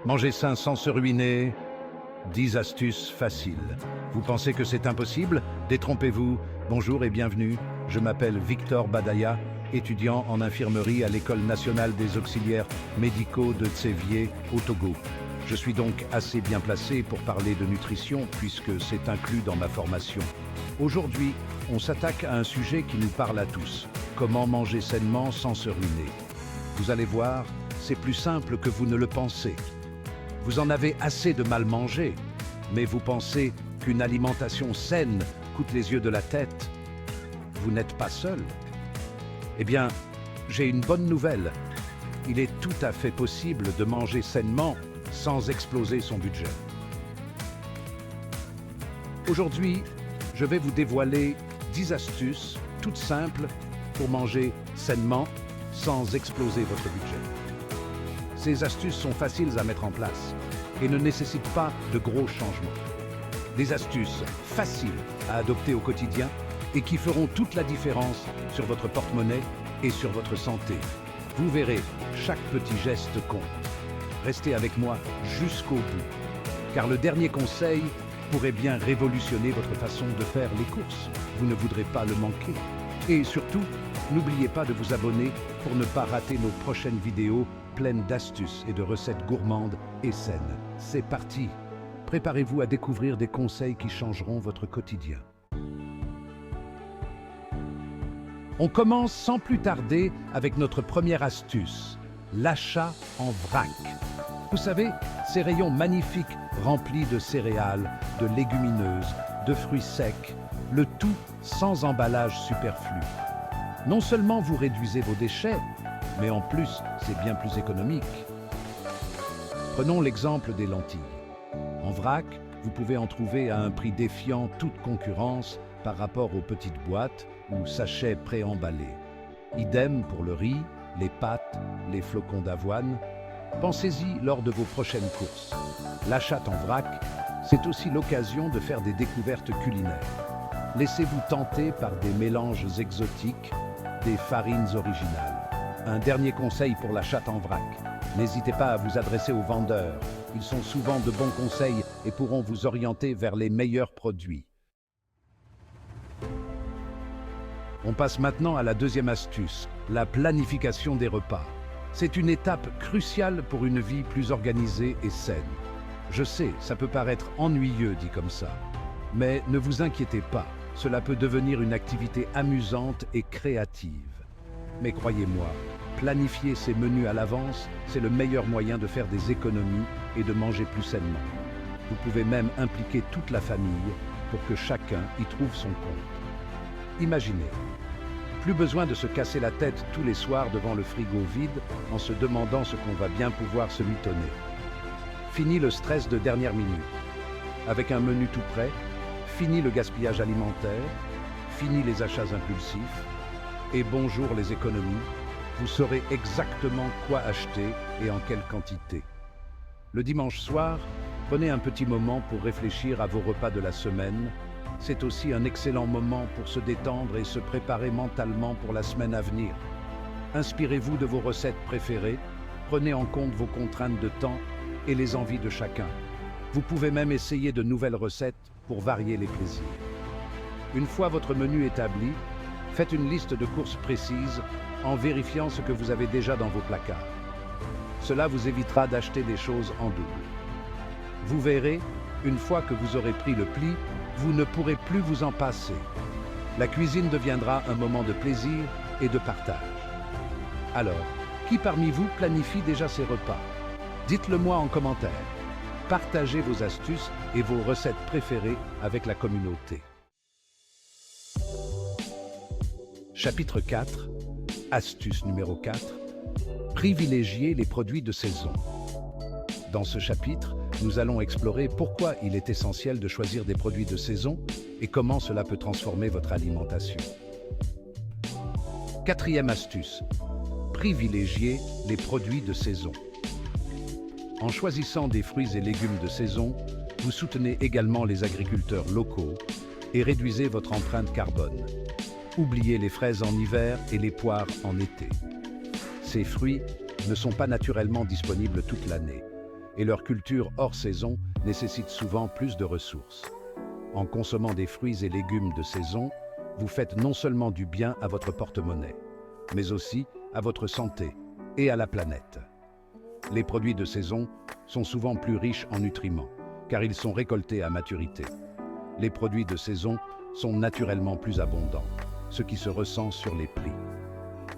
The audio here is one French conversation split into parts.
Manger sain sans se ruiner, 10 astuces faciles. Vous pensez que c'est impossible? Détrompez-vous. Bonjour et bienvenue. Je m'appelle Victor Badaya, étudiant en infirmerie à l'École nationale des auxiliaires médicaux de Tsévié, au Togo. Je suis donc assez bien placé pour parler de nutrition puisque c'est inclus dans ma formation. Aujourd'hui, on s'attaque à un sujet qui nous parle à tous. Comment manger sainement sans se ruiner? Vous allez voir, c'est plus simple que vous ne le pensez. Vous en avez assez de mal manger, mais vous pensez qu'une alimentation saine coûte les yeux de la tête. Vous n'êtes pas seul. Eh bien, j'ai une bonne nouvelle. Il est tout à fait possible de manger sainement sans exploser son budget. Aujourd'hui, je vais vous dévoiler 10 astuces toutes simples pour manger sainement sans exploser votre budget. Ces astuces sont faciles à mettre en place et ne nécessitent pas de gros changements. Des astuces faciles à adopter au quotidien et qui feront toute la différence sur votre porte-monnaie et sur votre santé. Vous verrez, chaque petit geste compte. Restez avec moi jusqu'au bout, car le dernier conseil pourrait bien révolutionner votre façon de faire les courses. Vous ne voudrez pas le manquer. Et surtout, n'oubliez pas de vous abonner pour ne pas rater nos prochaines vidéos pleines d'astuces et de recettes gourmandes et saines. C'est parti! Préparez-vous à découvrir des conseils qui changeront votre quotidien. On commence sans plus tarder avec notre première astuce, l'achat en vrac. Vous savez, ces rayons magnifiques remplis de céréales, de légumineuses, de fruits secs, le tout sans emballage superflu. Non seulement vous réduisez vos déchets, mais en plus, c'est bien plus économique. Prenons l'exemple des lentilles. En vrac, vous pouvez en trouver à un prix défiant toute concurrence par rapport aux petites boîtes ou sachets préemballés. Idem pour le riz, les pâtes, les flocons d'avoine. Pensez-y lors de vos prochaines courses. L'achat en vrac, c'est aussi l'occasion de faire des découvertes culinaires. Laissez-vous tenter par des mélanges exotiques, des farines originales. Un dernier conseil pour l'achat en vrac. N'hésitez pas à vous adresser aux vendeurs. Ils sont souvent de bons conseils et pourront vous orienter vers les meilleurs produits. On passe maintenant à la deuxième astuce, la planification des repas. C'est une étape cruciale pour une vie plus organisée et saine. Je sais, ça peut paraître ennuyeux dit comme ça, mais ne vous inquiétez pas, cela peut devenir une activité amusante et créative. Mais croyez-moi, planifier ces menus à l'avance, c'est le meilleur moyen de faire des économies et de manger plus sainement. Vous pouvez même impliquer toute la famille pour que chacun y trouve son compte. Imaginez, plus besoin de se casser la tête tous les soirs devant le frigo vide en se demandant ce qu'on va bien pouvoir se mitonner. Fini le stress de dernière minute. Avec un menu tout prêt, fini le gaspillage alimentaire, fini les achats impulsifs, et bonjour les économies, vous saurez exactement quoi acheter et en quelle quantité. Le dimanche soir, prenez un petit moment pour réfléchir à vos repas de la semaine. C'est aussi un excellent moment pour se détendre et se préparer mentalement pour la semaine à venir. Inspirez-vous de vos recettes préférées, prenez en compte vos contraintes de temps et les envies de chacun. Vous pouvez même essayer de nouvelles recettes pour varier les plaisirs. Une fois votre menu établi, faites une liste de courses précises en vérifiant ce que vous avez déjà dans vos placards. Cela vous évitera d'acheter des choses en double. Vous verrez, une fois que vous aurez pris le pli, vous ne pourrez plus vous en passer. La cuisine deviendra un moment de plaisir et de partage. Alors, qui parmi vous planifie déjà ses repas? Dites-le moi en commentaire. Partagez vos astuces et vos recettes préférées avec la communauté. Chapitre 4, astuce numéro 4, privilégier les produits de saison. Dans ce chapitre, nous allons explorer pourquoi il est essentiel de choisir des produits de saison et comment cela peut transformer votre alimentation. Quatrième astuce, privilégier les produits de saison. En choisissant des fruits et légumes de saison, vous soutenez également les agriculteurs locaux et réduisez votre empreinte carbone. Oubliez les fraises en hiver et les poires en été. Ces fruits ne sont pas naturellement disponibles toute l'année et leur culture hors saison nécessite souvent plus de ressources. En consommant des fruits et légumes de saison, vous faites non seulement du bien à votre porte-monnaie, mais aussi à votre santé et à la planète. Les produits de saison sont souvent plus riches en nutriments, car ils sont récoltés à maturité. Les produits de saison sont naturellement plus abondants, ce qui se ressent sur les prix.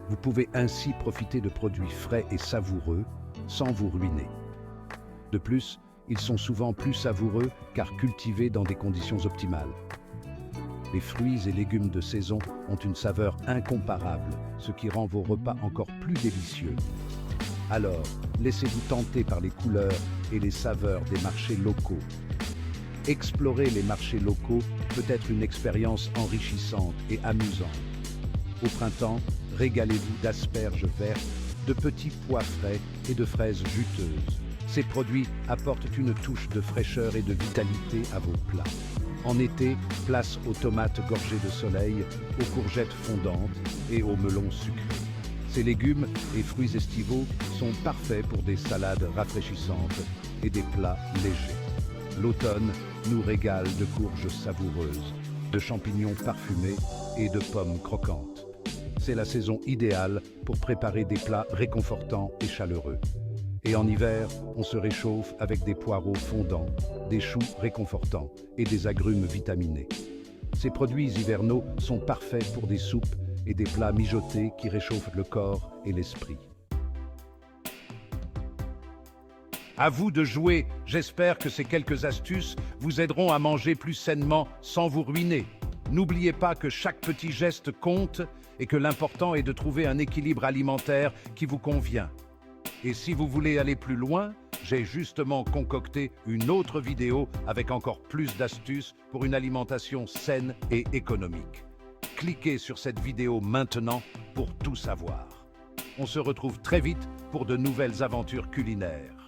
Vous pouvez ainsi profiter de produits frais et savoureux sans vous ruiner. De plus, ils sont souvent plus savoureux car cultivés dans des conditions optimales. Les fruits et légumes de saison ont une saveur incomparable, ce qui rend vos repas encore plus délicieux. Alors, laissez-vous tenter par les couleurs et les saveurs des marchés locaux. Explorer les marchés locaux peut être une expérience enrichissante et amusante. Au printemps, régalez-vous d'asperges vertes, de petits pois frais et de fraises juteuses. Ces produits apportent une touche de fraîcheur et de vitalité à vos plats. En été, place aux tomates gorgées de soleil, aux courgettes fondantes et aux melons sucrés. Ces légumes et fruits estivaux sont parfaits pour des salades rafraîchissantes et des plats légers. L'automne nous régale de courges savoureuses, de champignons parfumés et de pommes croquantes. C'est la saison idéale pour préparer des plats réconfortants et chaleureux. Et en hiver, on se réchauffe avec des poireaux fondants, des choux réconfortants et des agrumes vitaminés. Ces produits hivernaux sont parfaits pour des soupes et des plats mijotés qui réchauffent le corps et l'esprit. À vous de jouer, j'espère que ces quelques astuces vous aideront à manger plus sainement sans vous ruiner. N'oubliez pas que chaque petit geste compte et que l'important est de trouver un équilibre alimentaire qui vous convient. Et si vous voulez aller plus loin, j'ai justement concocté une autre vidéo avec encore plus d'astuces pour une alimentation saine et économique. Cliquez sur cette vidéo maintenant pour tout savoir. On se retrouve très vite pour de nouvelles aventures culinaires.